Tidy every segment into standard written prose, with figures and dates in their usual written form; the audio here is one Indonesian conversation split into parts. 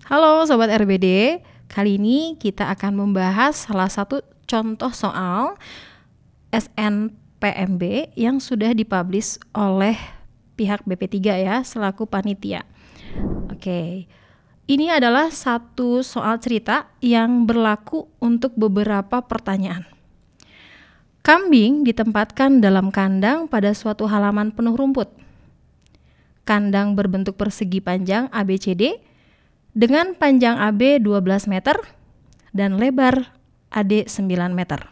Halo Sobat RBD, kali ini kita akan membahas salah satu contoh soal SNPMB yang sudah dipublish oleh pihak BP3 ya, selaku panitia. Oke, ini adalah satu soal cerita yang berlaku untuk beberapa pertanyaan. Kambing ditempatkan dalam kandang pada suatu halaman penuh rumput. Kandang berbentuk persegi panjang ABCD dengan panjang AB 12 meter dan lebar AD 9 meter.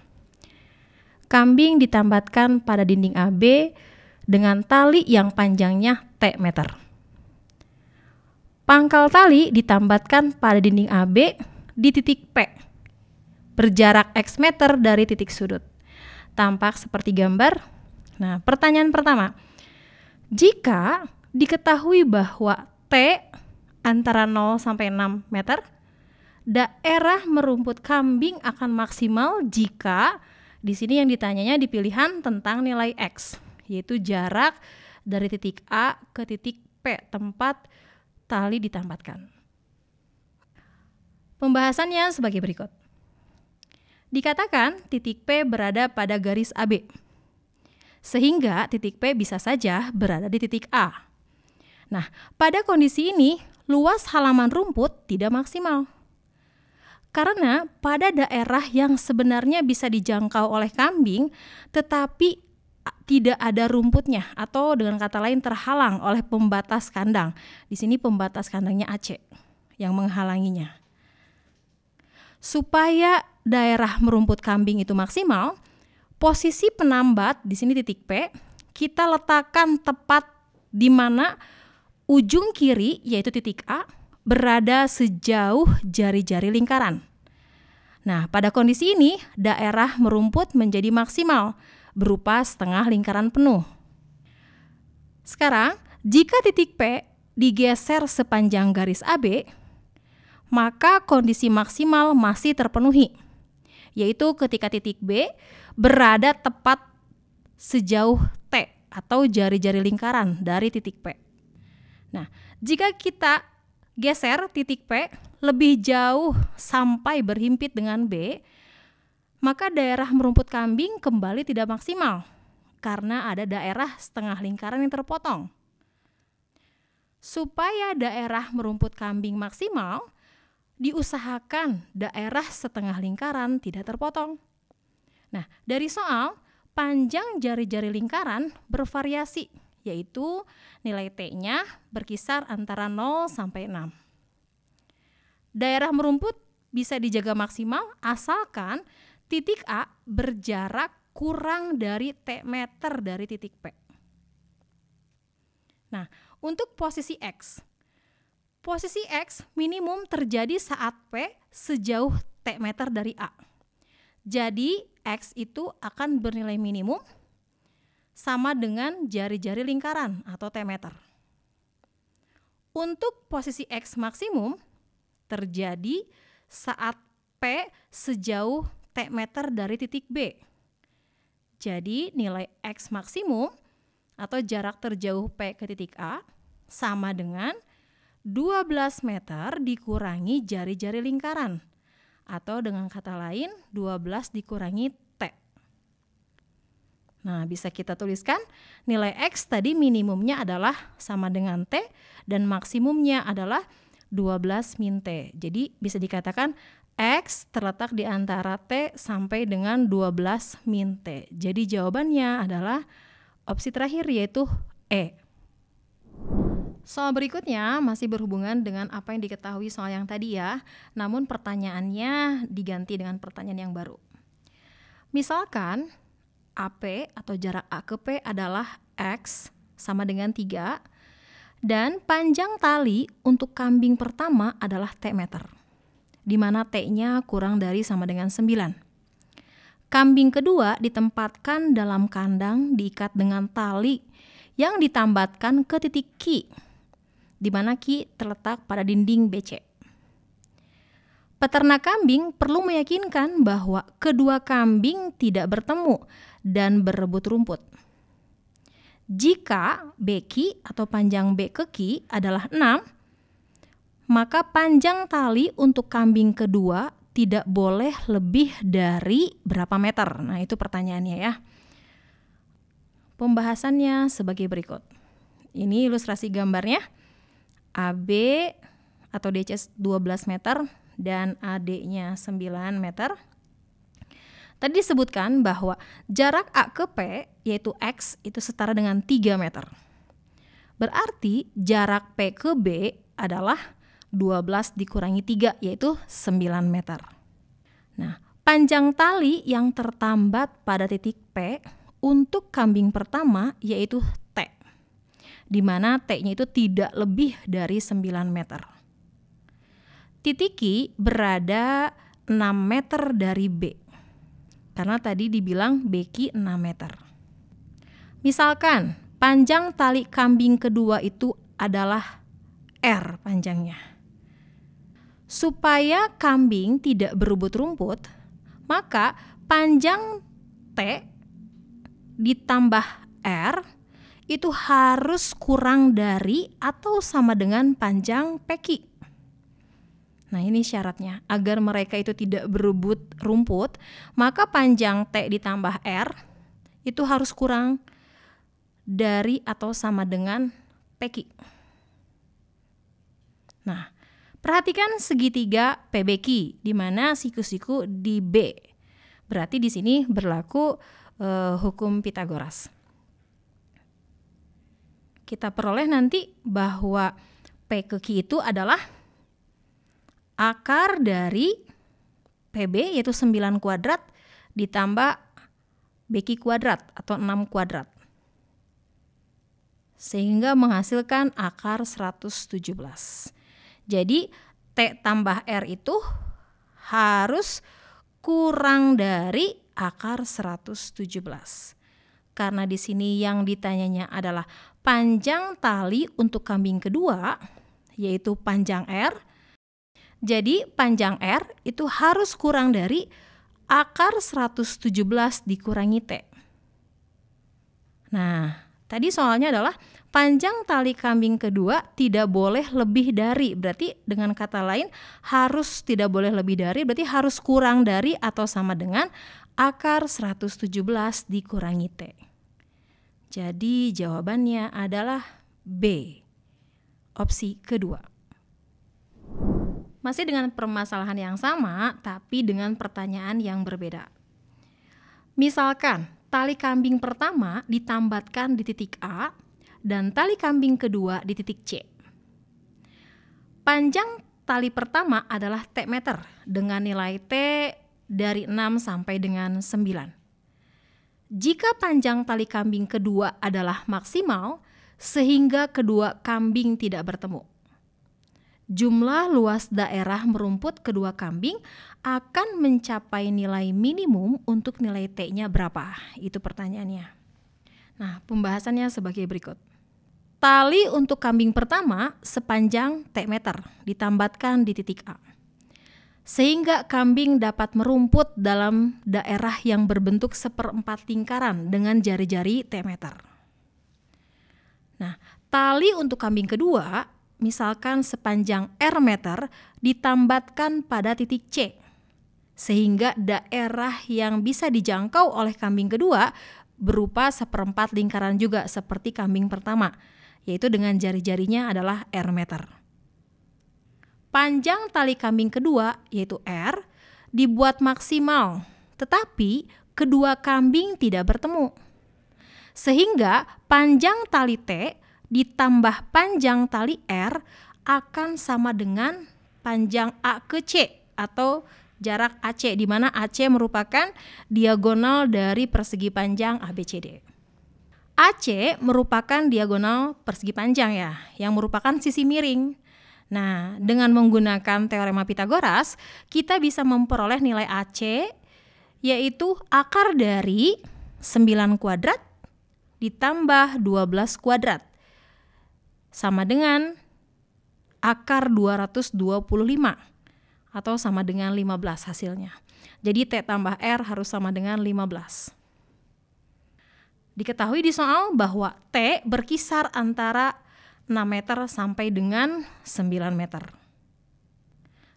Kambing ditambatkan pada dinding AB dengan tali yang panjangnya T meter. Pangkal tali ditambatkan pada dinding AB di titik P, berjarak X meter dari titik sudut. Tampak seperti gambar. Nah, pertanyaan pertama. Jika diketahui bahwa T antara 0 sampai 6 meter, daerah merumput kambing akan maksimal jika di sini yang ditanyanya di pilihan tentang nilai X, yaitu jarak dari titik A ke titik P tempat tali ditambatkan. Pembahasannya sebagai berikut. Dikatakan titik P berada pada garis AB, sehingga titik P bisa saja berada di titik A. Nah, pada kondisi ini, luas halaman rumput tidak maksimal. Karena pada daerah yang sebenarnya bisa dijangkau oleh kambing, tetapi tidak ada rumputnya, atau dengan kata lain terhalang oleh pembatas kandang. Di sini pembatas kandangnya AC yang menghalanginya. Supaya daerah merumput kambing itu maksimal, posisi penambat di sini titik P kita letakkan tepat di mana ujung kiri yaitu titik A berada sejauh jari-jari lingkaran. Nah, pada kondisi ini daerah merumput menjadi maksimal berupa setengah lingkaran penuh. Sekarang, jika titik P digeser sepanjang garis AB, maka kondisi maksimal masih terpenuhi, yaitu ketika titik B berada tepat sejauh T atau jari-jari lingkaran dari titik P. Nah, jika kita geser titik P lebih jauh sampai berhimpit dengan B, maka daerah merumput kambing kembali tidak maksimal karena ada daerah setengah lingkaran yang terpotong. Supaya daerah merumput kambing maksimal, diusahakan daerah setengah lingkaran tidak terpotong. Nah, dari soal, panjang jari-jari lingkaran bervariasi, yaitu nilai T-nya berkisar antara 0 sampai 6. Daerah merumput bisa dijaga maksimal asalkan titik A berjarak kurang dari T meter dari titik P. Nah, untuk posisi X. Posisi X minimum terjadi saat P sejauh T meter dari A. Jadi, X itu akan bernilai minimum sama dengan jari-jari lingkaran atau T meter. Untuk posisi X maksimum terjadi saat P sejauh T meter dari titik B. Jadi, nilai X maksimum atau jarak terjauh P ke titik A sama dengan 12 meter dikurangi jari-jari lingkaran, atau dengan kata lain 12 dikurangi T. Nah, bisa kita tuliskan nilai X tadi minimumnya adalah sama dengan T dan maksimumnya adalah 12 min T. Jadi bisa dikatakan X terletak di antara T sampai dengan 12 min T. Jadi jawabannya adalah opsi terakhir yaitu E. Soal berikutnya masih berhubungan dengan apa yang diketahui soal yang tadi ya, namun pertanyaannya diganti dengan pertanyaan yang baru. Misalkan AP atau jarak A ke P adalah X sama dengan 3 dan panjang tali untuk kambing pertama adalah T meter, di mana T-nya kurang dari sama dengan 9. Kambing kedua ditempatkan dalam kandang diikat dengan tali yang ditambatkan ke titik Q, di mana Q terletak pada dinding BC. Peternak kambing perlu meyakinkan bahwa kedua kambing tidak bertemu dan berebut rumput. Jika BQ atau panjang B ke Q adalah 6, maka panjang tali untuk kambing kedua tidak boleh lebih dari berapa meter? Nah, itu pertanyaannya ya. Pembahasannya sebagai berikut. Ini ilustrasi gambarnya. AB atau DC 12 meter dan AD-nya 9 meter. Tadi disebutkan bahwa jarak A ke P yaitu X itu setara dengan 3 meter. Berarti jarak P ke B adalah 12 dikurangi 3 yaitu 9 meter. Nah, panjang tali yang tertambat pada titik P untuk kambing pertama yaitu T, di mana T-nya itu tidak lebih dari 9 meter. Titik Q berada 6 meter dari B, karena tadi dibilang BQ 6 meter. Misalkan panjang tali kambing kedua itu adalah R panjangnya. Supaya kambing tidak berebut rumput, maka panjang T ditambah R itu harus kurang dari atau sama dengan panjang PQ. Nah, ini syaratnya. Agar mereka itu tidak berebut rumput, maka panjang T ditambah R itu harus kurang dari atau sama dengan PQ. Nah, perhatikan segitiga PBQ, di mana siku-siku di B. Berarti di sini berlaku hukum Pitagoras. Kita peroleh nanti bahwa P ke Q itu adalah akar dari PB yaitu 9 kuadrat ditambah BQ kuadrat atau 6 kuadrat. Sehingga menghasilkan akar 117. Jadi T tambah R itu harus kurang dari akar 117. Karena di sini yang ditanyanya adalah panjang tali untuk kambing kedua, yaitu panjang R. Jadi panjang R itu harus kurang dari akar 117 dikurangi T. Nah, tadi soalnya adalah panjang tali kambing kedua tidak boleh lebih dari, berarti dengan kata lain harus tidak boleh lebih dari, berarti harus kurang dari atau sama dengan akar 117 dikurangi T. Jadi jawabannya adalah B, opsi kedua. Masih dengan permasalahan yang sama, tapi dengan pertanyaan yang berbeda. Misalkan tali kambing pertama ditambatkan di titik A dan tali kambing kedua di titik C. Panjang tali pertama adalah T meter dengan nilai T dari 6 sampai dengan 9. Jika panjang tali kambing kedua adalah maksimal sehingga kedua kambing tidak bertemu, jumlah luas daerah merumput kedua kambing akan mencapai nilai minimum untuk nilai T-nya berapa? Itu pertanyaannya. Nah, pembahasannya sebagai berikut. Tali untuk kambing pertama sepanjang T meter ditambatkan di titik A, sehingga kambing dapat merumput dalam daerah yang berbentuk seperempat lingkaran dengan jari-jari T meter. Nah, tali untuk kambing kedua misalkan sepanjang R meter ditambatkan pada titik C, sehingga daerah yang bisa dijangkau oleh kambing kedua berupa seperempat lingkaran juga seperti kambing pertama, yaitu dengan jari-jarinya adalah R meter. Panjang tali kambing kedua yaitu R dibuat maksimal, tetapi kedua kambing tidak bertemu. Sehingga panjang tali T ditambah panjang tali R akan sama dengan panjang A ke C atau jarak AC, di mana AC merupakan diagonal dari persegi panjang ABCD. AC merupakan diagonal persegi panjang ya, yang merupakan sisi miring. Nah, dengan menggunakan teorema Pitagoras, kita bisa memperoleh nilai AC yaitu akar dari 9 kuadrat ditambah 12 kuadrat sama dengan akar 225 atau sama dengan 15 hasilnya. Jadi T tambah R harus sama dengan 15. Diketahui di soal bahwa T berkisar antara 6 meter sampai dengan 9 meter.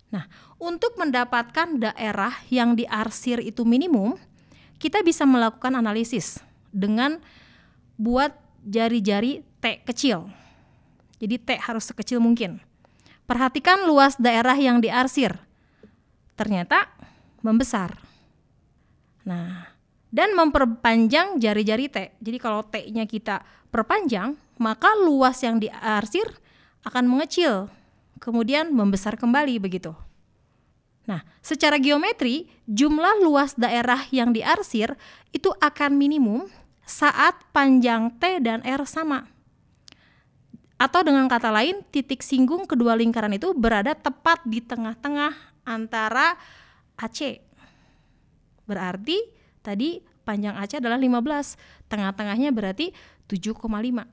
Nah, untuk mendapatkan daerah yang diarsir itu minimum, kita bisa melakukan analisis dengan buat jari-jari T kecil. Jadi T harus sekecil mungkin. Perhatikan luas daerah yang diarsir. Ternyata membesar. Nah, dan memperpanjang jari-jari T. Jadi kalau T-nya kita perpanjang, maka luas yang diarsir akan mengecil, kemudian membesar kembali begitu. Nah, secara geometri, jumlah luas daerah yang diarsir itu akan minimum saat panjang T dan R sama. Atau dengan kata lain, titik singgung kedua lingkaran itu berada tepat di tengah-tengah antara AC. Berarti tadi panjang AC adalah 15, tengah-tengahnya berarti 7,5.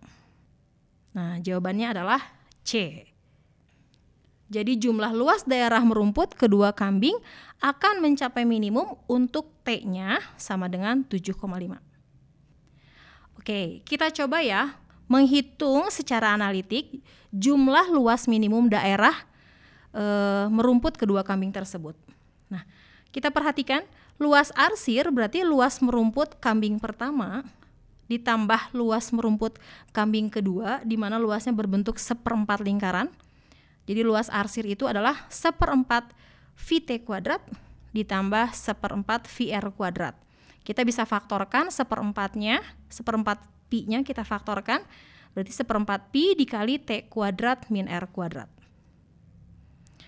Nah, jawabannya adalah C. Jadi jumlah luas daerah merumput kedua kambing akan mencapai minimum untuk T-nya sama dengan 7,5. Oke, kita coba ya menghitung secara analitik jumlah luas minimum daerah merumput kedua kambing tersebut. Nah, kita perhatikan luas arsir berarti luas merumput kambing pertama ditambah luas merumput kambing kedua, di mana luasnya berbentuk seperempat lingkaran. Jadi luas arsir itu adalah seperempat VT kuadrat ditambah seperempat VR kuadrat. Kita bisa faktorkan seperempatnya, seperempat pi-nya kita faktorkan, berarti seperempat pi dikali T kuadrat min R kuadrat.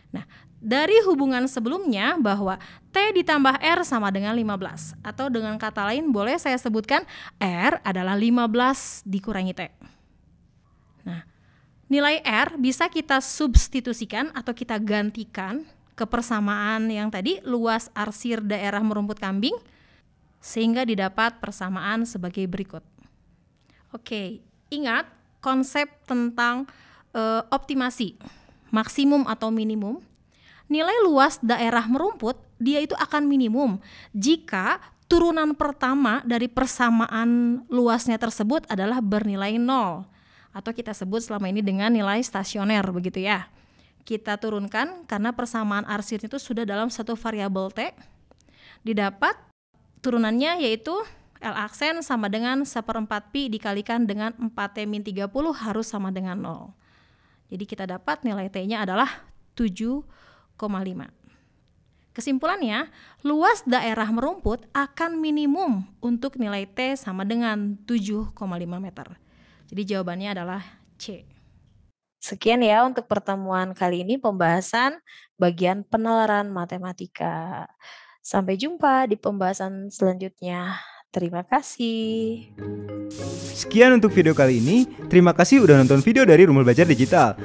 Nah, dari hubungan sebelumnya bahwa T ditambah R sama dengan 15, atau dengan kata lain boleh saya sebutkan R adalah 15 dikurangi T. Nah, nilai R bisa kita substitusikan atau kita gantikan ke persamaan yang tadi luas arsir daerah merumput kambing sehingga didapat persamaan sebagai berikut. Oke, ingat konsep tentang optimasi, maksimum atau minimum. Nilai luas daerah merumput dia itu akan minimum jika turunan pertama dari persamaan luasnya tersebut adalah bernilai 0 atau kita sebut selama ini dengan nilai stasioner begitu ya. Kita turunkan karena persamaan arsir itu sudah dalam satu variabel T. Didapat turunannya yaitu L aksen sama dengan seperempat pi dikalikan dengan 4T-30 harus sama dengan 0. Jadi kita dapat nilai T-nya adalah 7,5. Kesimpulannya, luas daerah merumput akan minimum untuk nilai T sama dengan 7,5 meter. Jadi jawabannya adalah C. Sekian ya untuk pertemuan kali ini pembahasan bagian penalaran matematika. Sampai jumpa di pembahasan selanjutnya. Terima kasih. Sekian untuk video kali ini. Terima kasih udah nonton video dari Rumah Belajar Digital.